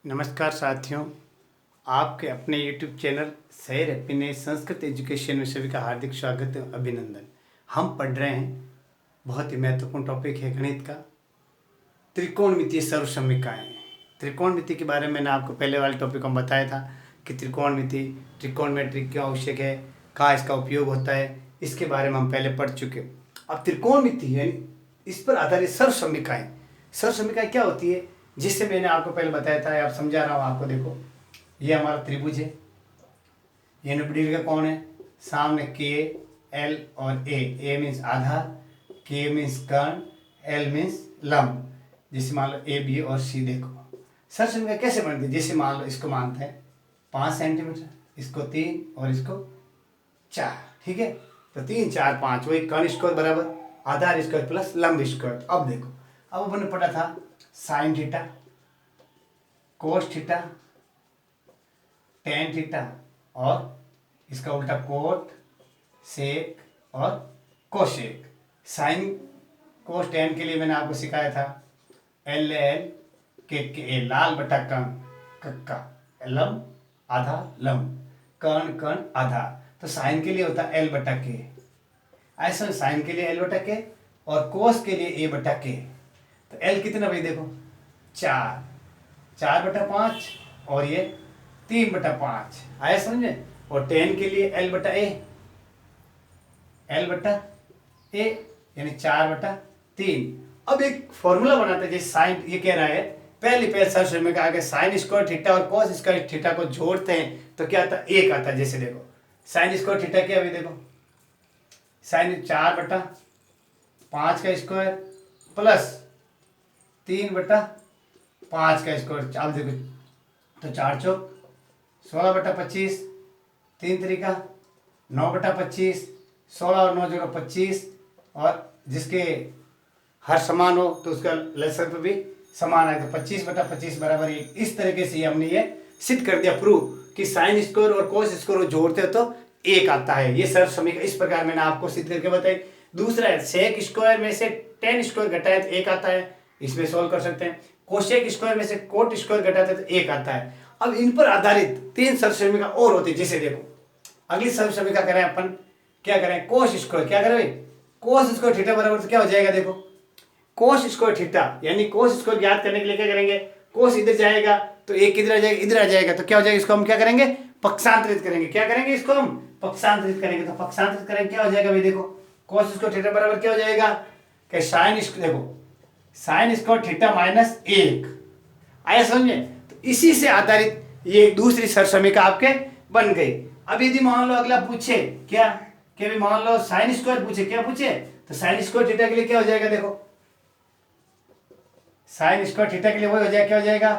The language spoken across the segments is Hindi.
नमस्कार साथियों, आपके अपने YouTube चैनल सैर हैप्पीनेस संस्कृत एजुकेशन में सभी का हार्दिक स्वागत एवं अभिनंदन। हम पढ़ रहे हैं, बहुत ही महत्वपूर्ण टॉपिक है गणित का, त्रिकोणमितीय सर्वसमीकरण। त्रिकोणमिति के बारे में मैंने आपको पहले वाले टॉपिक में बताया था कि त्रिकोणमिति, त्रिकोणमेट्री क्यों आवश्यक है, कहाँ इसका उपयोग होता है, इसके बारे में हम पहले पढ़ चुके। अब त्रिकोणमिति यानी इस पर आधारित सर्वसमीकरण। सर्वसमीकरण क्या होती है, जिससे मैंने आपको पहले बताया था, आप समझा रहा हूँ आपको। देखो, ये हमारा त्रिभुज है, ये नब्बे का कौन है, सामने के, एल और ए मीन्स आधार, के मीन्स कर्ण, एल मीन्स लंब। जैसे मान लो ए बी और सी। देखो सर्वसमीकरण कैसे बनती है, जैसे मान लो इसको मानते हैं 5 सेंटीमीटर, इसको 3 और इसको 4, ठीक है। तो 3 4 5 वही कर्ण स्क्वायर बराबर आधार स्क्वायर प्लस लंब स्क्वायर। अब देखो, अब अपन पढ़ा था sine theta, cos theta, tan theta और इसका उल्टा कोट, सेक और कोशेक। साइन कोस टेन के लिए मैंने आपको सिखाया था एल एल के ए, लाल बटा कर्ण, कक्का, लंब आधा लंब, कर्ण कर्ण आधा। तो साइन के लिए होता है एल बटा के, ऐसा साइन के लिए एल बटा के और कोस के लिए ए बटा के। तो एल कितना भाई, देखो 4, 4/5 और ये 3/5 आया समझे। और टेन के लिए एल बटा ए, एल बटा ए यानी 4/3। अब एक फॉर्मूला बनाते हैं, जैसे साइन, ये कह रहा है पहले सर्वसमीकरण आगे साइन स्क्वायर थीटा और कॉस स्क्वायर थीटा को जोड़ते हैं तो क्या आता है, 1 आता है। जैसे देखो साइन स्क्वायर थीटा क्या, अभी देखो साइन 4/5 का स्क्वायर प्लस 3/5 का स्क्वायर। अब देखो तो 4 चौक 16/25, 3 तरीका 9/25, 16 और 9 जोड़ो 25, और जिसके हर समान हो तो उसका लसर पे भी समान है, तो 25/25 बराबर 1। इस तरीके से हमने ये सिद्ध कर दिया, प्रूव कि साइन स्क्वायर और कोस स्क्वायर जोड़ते हो तो 1 आता है। ये सर्वसमीकरण इस प्रकार मैंने आपको सिद्ध करके बताई। दूसरा है सेक स्क्वायर में से टेन स्क्वायर घटाए तो 1 आता है, इसमें सोल्व कर सकते हैं। कोशेक स्क्वायर में से कोट स्क्वायर घटाते तो 1 आता है। अब इन पर आधारित 3 सर्वसमीकरण और होते हैं। जैसे देखो अगली सर्वसमीकरण करें अपन, क्या करें, कोस स्क्वायर। क्या करें भाई, कोस स्क्वायर थीटा बराबर तो क्या हो जाएगा, देखो कोस स्क्वायर थीटा यानी कोस स्क्वायर ज्ञात करने के लिए क्या करेंगे, कोस इधर जाएगा तो 1 इधर आ जाएगा, इधर आ जाएगा तो क्या हो जाएगा, इसको हम क्या करेंगे, पक्षांतरित करेंगे। क्या करेंगे, इसको हम पक्षांतरित करेंगे। तो पक्षांतरित करेंगे क्या हो जाएगा भाई, देखो कोस स्क्वायर थीटा बराबर क्या हो जाएगा कि साइन, देखो साइन स्क्वायर थीटा -1 आया समझे। तो इसी से आधारित ये दूसरी सर्वसमीकरण आपके बन गई। अब यदि मान लो अगला पूछे क्या, कि भी मान लो साइन स्क्वायर पूछे, क्या पूछे, तो साइन स्क्वायर थीटा के लिए क्या हो जाएगा, देखो साइन स्क्वायर थीटा के लिए वही हो जाएगा, क्या हो जाएगा,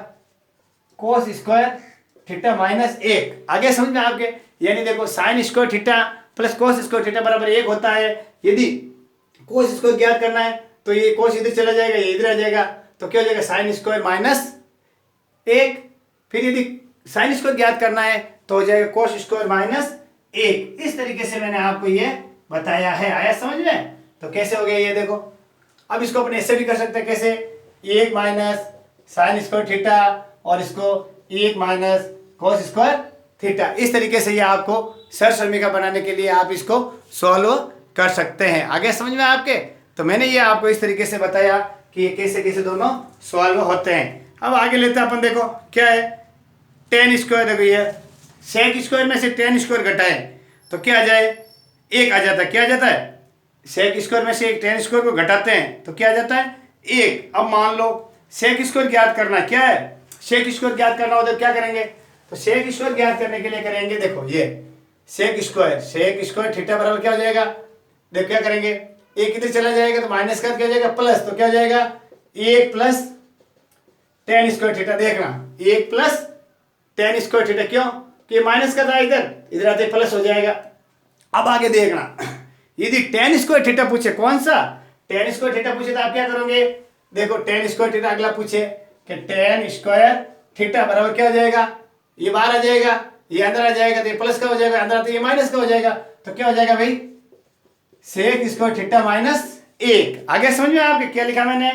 कोस स्क्वायर थीटा -1। आगे समझ में आपके, यानी देखो sine square theta plus cos square theta बराबर 1 होता है। यदि कोस स्क्वायर ज्ञात करना है तो ये कोस इधर चला जाएगा, ये इधर आ जाएगा, तो क्या हो जाएगा साइन स्क्वायर -1। फिर यदि साइन स्क्वायर ज्ञात करना है तो हो जाएगा कोस स्क्वायर -1। इस तरीके से मैंने आपको ये बताया है, आया समझ में। तो कैसे हो गया ये देखो। अब इसको अपन ऐसे भी कर सकते हैं, कैसे, 1 माइनस साइन स्क्वायर थीटा और इसको 1 माइनस कोस स्क्वायर थीटा। इस तरीके से ये आपको सर्वसमीकरण बनाने के लिए आप इसको सॉल्व कर सकते हैं। आगे समझ में आपके। तो मैंने ये आपको इस तरीके से बताया कि ये कैसे कैसे दोनों सॉल्व होते हैं। अब आगे लेते हैं अपन, देखो क्या है, टेन स्क्वायर। देखो ये सेक स्क्वायर में से टेन स्क्वायर घटाए तो क्या आ जाए, 1 आ जाता है। क्या आ जाता है, सेक स्क्वायर में से एक टेन स्क्वायर को घटाते हैं तो क्या आ जाता है, 1। अब मान लो सेक स्क्वायर ज्ञात करना क्या है, सेक स्क्वायर ज्ञात करना हो तो क्या करेंगे, तो सेक स्क्वायर ज्ञात करने के लिए करेंगे, देखो ये सेक स्क्वायर थीटा बराबर क्या हो जाएगा, देखो क्या करेंगे, 1 इधर चला जाएगा तो माइनस का क्या हो जाएगा, प्लस, तो क्या हो जाएगा 1 प्लस टेन स्क्वायर थीटा। देखना 1 प्लस टेन स्क्वायर थीटा, क्यों कि माइनस का था, इधर आते प्लस हो जाएगा। अब आगे देखना, यदि टेन स्क्वायर थीटा पूछे, कौन सा टेन स्क्वायर थीटा पूछे तो आप क्या करोगे, देखो टेन स्क्वायर थीटा अगला पूछे कि टेन स्क्वायर थीटा बराबर क्या हो जाएगा, ये बाहर आ जाएगा, ये अंदर आ जाएगा तो ये प्लस का हो जाएगा, अंदर आते ये माइनस का हो जाएगा। तो क्या हो जाएगा भाई, सेक स्क्वायर थीटा -1। आगे समझ में आपके क्या लिखा मैंने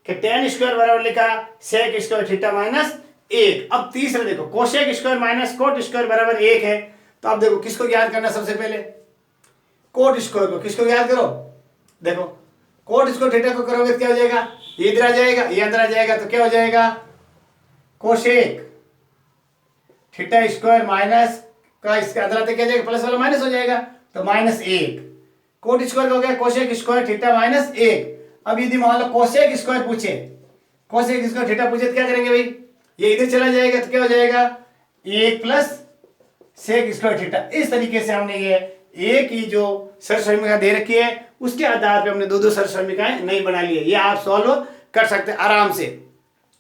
कि टेन स्क्वायर बराबर लिखा सेक स्क्वायर थीटा 1। अब तीसरा देखो cosec square minus cot square बराबर 1 है। तो अब देखो किसको याद करना सबसे पहले, कोट स्क्वायर को। किसको याद करो, देखो कोट स्क्वायर थीटा को करोगे तो क्या हो जाएगा, ये इधर आ जाएगा, ये अंदर आ जाएगा, तो क्या हो जाएगा कोशेक थीटा स्क्वायर माइनस का इसके अंदर आते क्या जाएगा, प्लस वाला माइनस हो जाएगा, तो -1। कोट स्क्वायर हो गया कोशेक स्क्वायर थीटा -1। अब यदि मान लो कोशेक स्क्वायर पूछे, कोशेक स्क्वायर थीटा पूछे तो क्या करेंगे भाई, ये इधर चला जाएगा तो क्या हो जाएगा 1 प्लस सेक स्क्वायर थीटा। इस तरीके से हमने ये एक ही जो सरसमीका दे रखी है उसके आधार पे हमने दो दो सरसमीकाएं नहीं बना ली है। ये आप सॉल्व कर सकते हैं आराम से।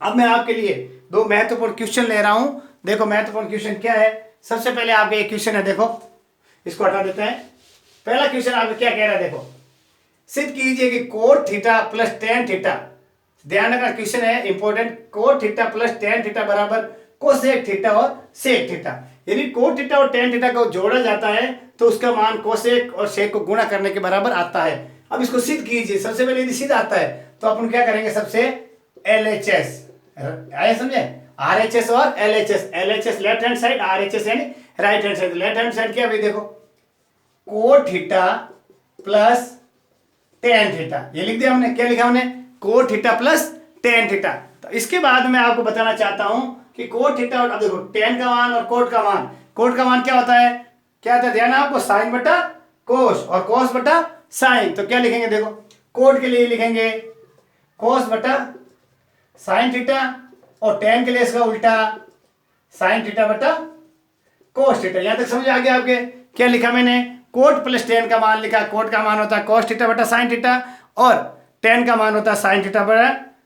अब मैं आपके लिए दो महत्वपूर्ण क्वेश्चन ले रहा हूं। देखो महत्वपूर्ण क्वेश्चन क्या है, सबसे पहले आपका एक क्वेश्चन है, देखो इसको हटा देते हैं। पहला क्वेश्चन आपको क्या कह रहा है, देखो सिद्ध कीजिए कि cot theta plus tan theta, ध्यान रखना क्वेश्चन है important, cot theta plus tan theta बराबर कोसेक थीटा और सेक थीटा। यदि कोट थीटा और टेन थीटा को जोड़ा जाता है तो उसका मान कोसेक और सेक को गुणा करने के बराबर आता है। अब इसको सिद्ध कीजिए। सबसे पहले यदि सिद्ध आता है तो अपन क्या करेंगे, सबसे LHS आया समझे, RHS और LHS। LHS left hand side, RHS यानी right hand side. Left hand side क्या भाई, देखो cot theta plus tan theta, ये लिख दिया हमने। क्या लिखा हमने, cot theta plus tan theta. तो इसके बाद मैं आपको बताना चाहता हूं कि कोट थीटा और, अब देखो टेन का मान और कोट का मान, कोट का मान क्या होता है, क्या होता है ध्यान आपको, साइन बटा कोस और कोस बटा साइन। तो क्या लिखेंगे, देखो कोट के लिए लिखेंगे कोस बटा साइन थीटा और टेन के लिए इसका उल्टा साइन थीटा बटा कोस थीटा। यहां तक समझ आ गया आपके। क्या लिखा मैंने, कोट प्लस टेन का मान लिखा, कोट का मान होता है कोस थीटा बटा साइन थीटा और टेन का मान होता है साइन थीटा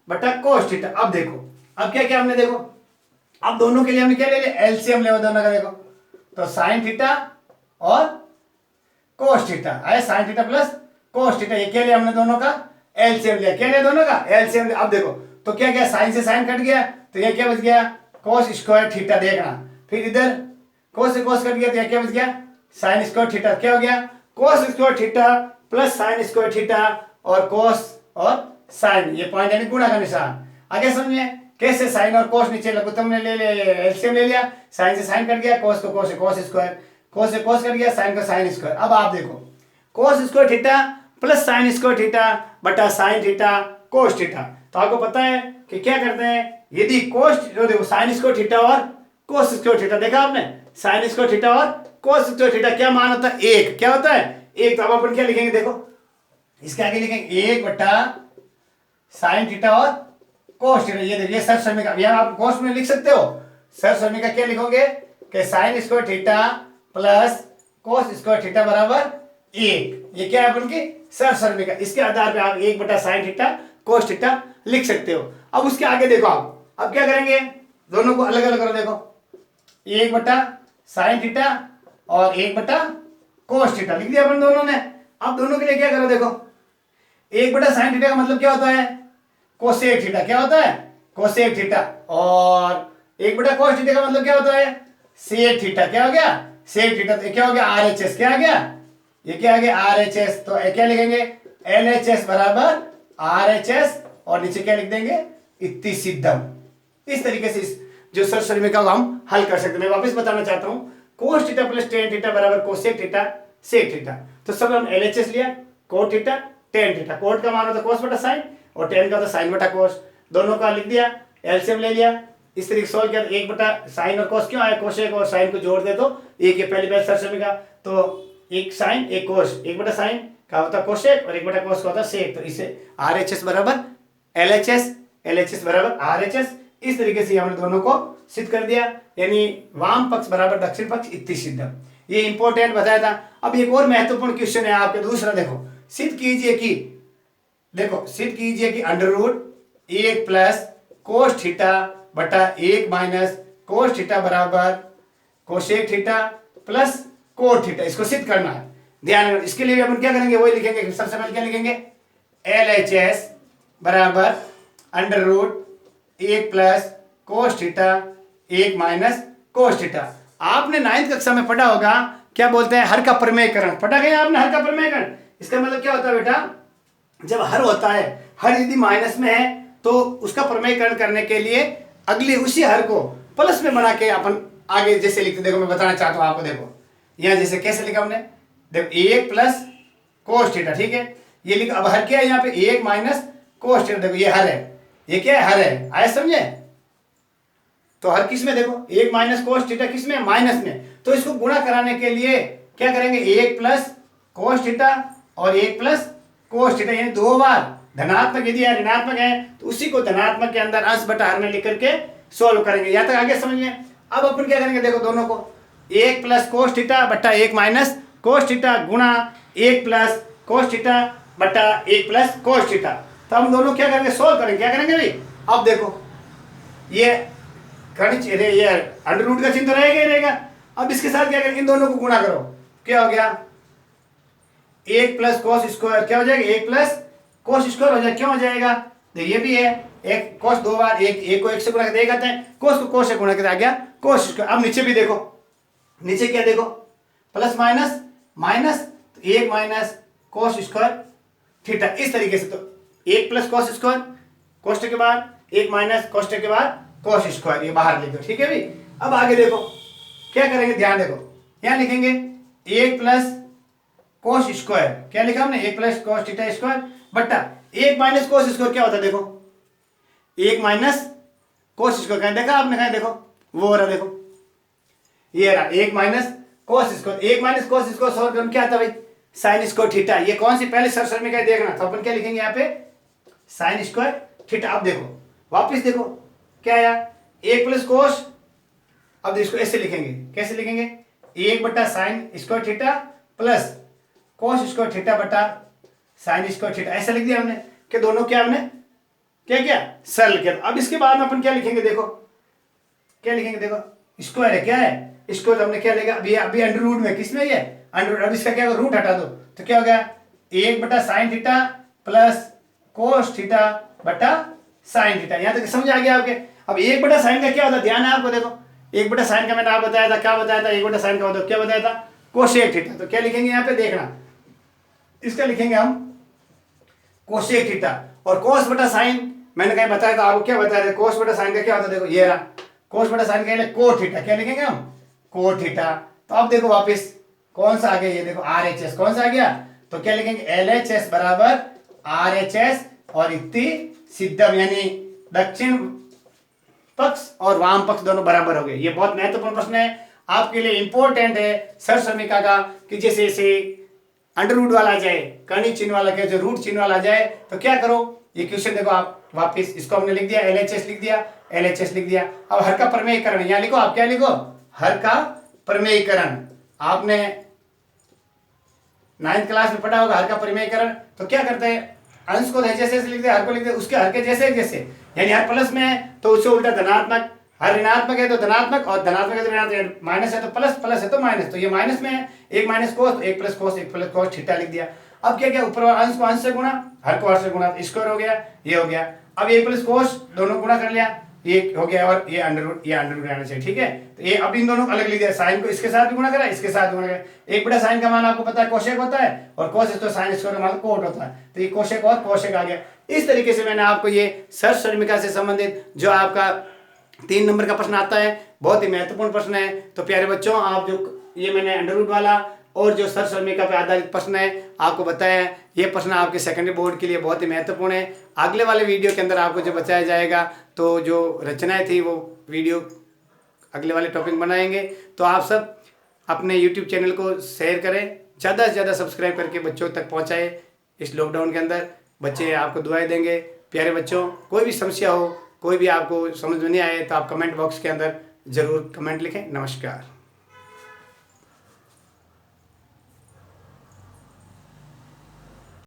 बटा कोस थीटा। अब देखो अब क्या क्या हमने, देखो अब दोनों के लिए हमने क्या ले लिया, एलसीएम ले दोनों का। देखो तो साइन थीटा और कोस थीटा आया, sine theta plus cos theta, ये क्या लिया हमने दोनों का एलसीएम लिया। क्या लिया दोनों का एलसीएम लिया। अब देखो तो क्या क्या, साइन से साइन कट गया तो ये क्या बच गया, कोस स्क्वायर थीटा। देखना फिर इधर कोस से कोस कट गया तो ये क्या बच गया, साइन स्क्वायर थीटा। क्या हो गया, cos square theta plus sine square theta और कोस और साइन, ये पॉइंट यानी गुणा का निशान। आगे समझिए कैसे, साइन और कोस नीचे लघुत्तम ने ले एलसीएम ले लिया, साइन से साइन कट गया, कोस को कोस से कोस स्क्वायर, कोस से कोस कट गया, साइन का साइन स्क्वायर। अब आप देखो cos square theta plus sine square theta बटा साइन थीटा कोस थीटा। तो आपको पता है कि क्या करते हैं, यदि कोस देखो साइन स्क्वायर थीटा और कोस स्क्वायर थीटा, देखा आपने साइन स्क्वायर थीटा और कोस स्क्वायर थीटा क्या मान होता है, 1। क्या होता है 1। तो अब अपन क्या लिखेंगे, देखो इसके आगे लिखेंगे 1 बटा साइन थीटा और कोस थीटा। ये देखिए सर समीकरण, यहां आप कोस में लिख सकते हो, सर समीकरण क्या लिखोगे कि sine square theta plus cos square theta बराबर 1। ये क्या है अपन की सर समीकरण। इसके आधार पे आप 1 बटा साइन थीटा कोस थीटा लिख सकते हो। अब उसके आगे देखो आप अब क्या करेंगे, दोनों को अलग अलग करो। देखो 1 बटा साइन थीटा और 1 बटा कोस थीटा लिख दिया अपन दोनों ने। अब दोनों के लिए क्या करो, देखो 1 बटा साइन थीटा का मतलब क्या होता है, कोसेक थीटा। क्या होता है, कोसेक थीटा। और 1 बटा कोस थीटा का मतलब क्या होता है, सेक थीटा। क्या हो गया, सेक थीटा। तो क्या हो गया RHS। क्या आ गया, ये क्या आ गया RHS। तो क्या लिखेंगे, LHS बराबर RHS और नीचे क्या लिख देंगे, इत्ती सिद्धम। इस तरीके से इस जो सर समीकरण को हम हल कर सकते हैं। मैं वापस बताना चाहता हूं, cos theta plus tan theta बराबर कोसेक थीटा सेक थीटा। तो सब हम LHS लिया, cot theta tan theta, cot का मान होता है कोस बटा साइन और टेन का होता है साइन बटा कोस, दोनों का लिख दिया, एलसीएम ले लिया। इस तरीके से सॉल्व किया। 1 बटा साइन और कोस क्यों आया, कोसेक और साइन को जोड़ दे तो एक ये पहली सर समीकरण, तो एक साइन एक कोस, 1 बटा साइन का होता है कोसेक और 1 बटा कोस का होता है सेक। तो इसे RHS बराबर LHS, LHS बराबर RHS। इस तरीके से हमने दोनों को सिद्ध कर दिया, यानी वाम पक्ष बराबर दक्षिण पक्ष इत्ती सिद्धम। ये इंपॉर्टेंट बताया था। अब एक और महत्वपूर्ण क्वेश्चन है आपके दूसरा, देखो सिद्ध कीजिए कि, देखो सिद्ध कीजिए कि under root 1 plus cos theta बटा 1 माइनस कोस थीटा बराबर cosec theta plus cot theta. इसको सिद्ध करना है, ध्यान रखना। इसके लिए अपन क्या करेंगे, वही लिखेंगे। सबसे पहले क्या लिखेंगे, LHS बराबर under root 1 plus cos theta 1 minus cos theta. आपने 9th कक्षा में पढ़ा होगा, क्या बोलते हैं, हर का प्रमेयकरण। पढ़ा गया आपने हर का प्रमेयकरण। इसका मतलब क्या होता है बेटा, जब हर होता है, हर यदि माइनस में है तो उसका प्रमेयकरण करने के लिए अगली उसी हर को प्लस में बना के अपन आगे जैसे लिखते, देखो मैं बताना चाहता हूँ आपको, देखो यहाँ जैसे कैसे लिखा हमने, देखो 1 प्लस कोस थीटा, ठीक है, ये लिखा। अब हर क्या है यहाँ पे 1 माइनस कोस थीटा, देखो ये हर है, ये क्या है, हर है, आया समझे। तो हर किस में, देखो 1 माइनस कोस थीटा किस में, माइनस में, तो इसको गुणा कराने के लिए क्या करेंगे, 1 प्लस कोस थीटा और 1 प्लस कोस थीटा, यानी 2 बार धनात्मक यदि ऋणात्मक है तो उसी को धनात्मक के अंदर अंश बटा हर में लिख करके सोल्व करेंगे। यहाँ तक आगे समझ में। अब अपन क्या करेंगे, देखो दोनों को 1 प्लस कोस थीटा बट्टा 1 माइनस कोस थीटा गुणा 1 प्लस कोस थीटा बट्टा 1 प्लस कोस थीटा। तो हम दोनों क्या करेंगे, सोल्व करेंगे। क्या करेंगे भाई, अब देखो ये ये अंडर रूट का चिन्ह तो रहेगा ही रहेगा। अब इसके साथ क्या करेंगे, इन दोनों को गुणा करो, क्या हो गया 1 प्लस कोस स्क्वायर, क्या हो जाएगा 1 प्लस कोस स्क्वायर हो जाएगा, क्यों हो जाएगा, तो ये भी है एक कोस 2 बार, एक को 1 से गुणा करते कहते हैं, कोस को कोस से गुणा करते आ गया कोस स्क्वायर। अब नीचे भी देखो, नीचे क्या देखो प्लस माइनस माइनस, तो 1 माइनस कोस स्क्वायर थीटा, इस तरीके से। तो 1 प्लस कोस स्क्वायर कोष्टक के बाद 1 माइनस कोष्टक के बाद कोस स्क्वायर, ये बाहर लिख दो, ठीक है भाई। अब आगे देखो क्या करेंगे, ध्यान देखो, यहाँ लिखेंगे 1 प्लस कोस स्क्वायर, क्या लिखा हमने 1 प्लस कोस थीटा स्क्वायर बट्टा 1 माइनस कोस स्क्वायर, क्या होता है देखो 1 माइनस कोस स्क्वायर, कहीं देखा आपने, कहीं देखो वो हो रहा, देखो ये रहा 1 minus cos square. 1 minus cos square solve करना क्या था भाई, साइन स्क्वायर थीटा। ये कौन सी पहले सरसर में क्या देखना, तो अपन क्या लिखेंगे यहाँ पे साइन स्क्वायर थीटा। अब देखो वापिस देखो क्या आया 1 प्लस कोस, अब इसको ऐसे लिखेंगे, कैसे लिखेंगे 1 बट्टा sine square theta plus cos square theta बटा साइन स्क्वायर थीटा, ऐसा लिख दिया हमने कि दोनों क्या हमने क्या किया सरल किया। अब इसके बाद में अपन क्या लिखेंगे, देखो क्या लिखेंगे, देखो स्क्वायर है, क्या है स्क्वायर, हमने क्या लिखा अभी अभी अंडर रूट में, किसमें ये अंडर, अब इसका क्या रूट हटा दो, तो क्या हो गया 1 बटा sine theta plus cos theta बटा साइन थीटा। यहाँ तक समझ आ गया आपके। अब 1 बटा साइन का क्या होता है, ध्यान है आपको, देखो 1 बटा साइन का मैंने आप बताया था, क्या बताया था 1 बटा साइन का मतलब क्या बताया था कोसेक थीटा। तो क्या लिखेंगे यहाँ पे देखना, इसका लिखेंगे हम कोसेक थीटा, और कोस बटा साइन मैंने कहीं बताया था आपको, क्या बताया था कोस बटा साइन का क्या होता है, देखो ये रहा कोस बटा साइन का को थीटा, क्या लिखेंगे हम को थीटा। तो अब देखो वापस कौन सा आ गया, ये देखो RHS कौन सा आ गया, तो क्या लिखेंगे LHS बराबर RHS और इति सिद्धम, यानी दक्षिण पक्ष और वाम पक्ष दोनों बराबर हो गए। ये बहुत महत्वपूर्ण प्रश्न है आपके लिए, इंपॉर्टेंट है सर समीका का, कि जैसे जैसे अंडर रूट वाला आ जाए, कर्ण चिन्ह वाला के जो रूट चिन्ह वाला आ जाए, तो क्या करो ये क्वेश्चन देखो आप वापस, इसको हमने लिख दिया LHS लिख दिया, LHS लिख दिया। अब हर का प्रमेयीकरण यहाँ लिखो, आप क्या लिखो हर का प्रमेयीकरण, आपने 9th क्लास में पढ़ा होगा हर का प्रमेयीकरण। तो क्या करते हैं अंश को जैसे लिखते हैं, हर को लिखते हैं उसके हर के जैसे जैसे, यानी हर प्लस में है तो उससे उल्टा धनात्मक, हर ऋणात्मक है तो धनात्मक, और धनात्मक है तो ऋणात्मक, माइनस है तो प्लस, प्लस है तो माइनस, तो ये माइनस में है 1 माइनस कोस, 1 प्लस कोस, 1 प्लस कोस थीटा लिख दिया। अब क्या क्या ऊपर अंश को अंश से गुणा, हर को हर से गुणा, स्क्वायर हो गया, ये हो गया। अब 1 प्लस कोस दोनों गुणा कर लिया, ये हो गया, और ये अंडर रूट आना चाहिए, ठीक है। तो ये अब इन दोनों को अलग लिख दिया, साइन को इसके साथ भी गुणा करा, इसके साथ गुणा करा। 1 बटा साइन का मान आपको पता है कोशेक होता है, और कोस तो साइन स्क्वायर का मान कोट होता है, तो ये कोशेक और कोशेक आ गया। इस तरीके से मैंने आपको ये सर समीका से संबंधित जो आपका 3 नंबर का प्रश्न आता है, बहुत ही महत्वपूर्ण प्रश्न है। तो प्यारे बच्चों, आप जो ये मैंने अंडर रूट वाला और जो सर समीका पे आधारित प्रश्न है आपको बताया है, ये प्रश्न आपके सेकेंडरी बोर्ड के लिए बहुत ही महत्वपूर्ण है। अगले वाले वीडियो के अंदर आपको जो बताया जाएगा, तो जो रचनाएं थी वो वीडियो अगले वाले टॉपिक बनाएंगे। तो आप सब अपने YouTube चैनल को शेयर करें, ज़्यादा से ज़्यादा सब्सक्राइब करके बच्चों तक पहुँचाए। इस लॉकडाउन के अंदर बच्चे आपको दुआएं देंगे। प्यारे बच्चों, कोई भी समस्या हो, कोई भी आपको समझ में नहीं आए, तो आप कमेंट बॉक्स के अंदर ज़रूर कमेंट लिखें। नमस्कार।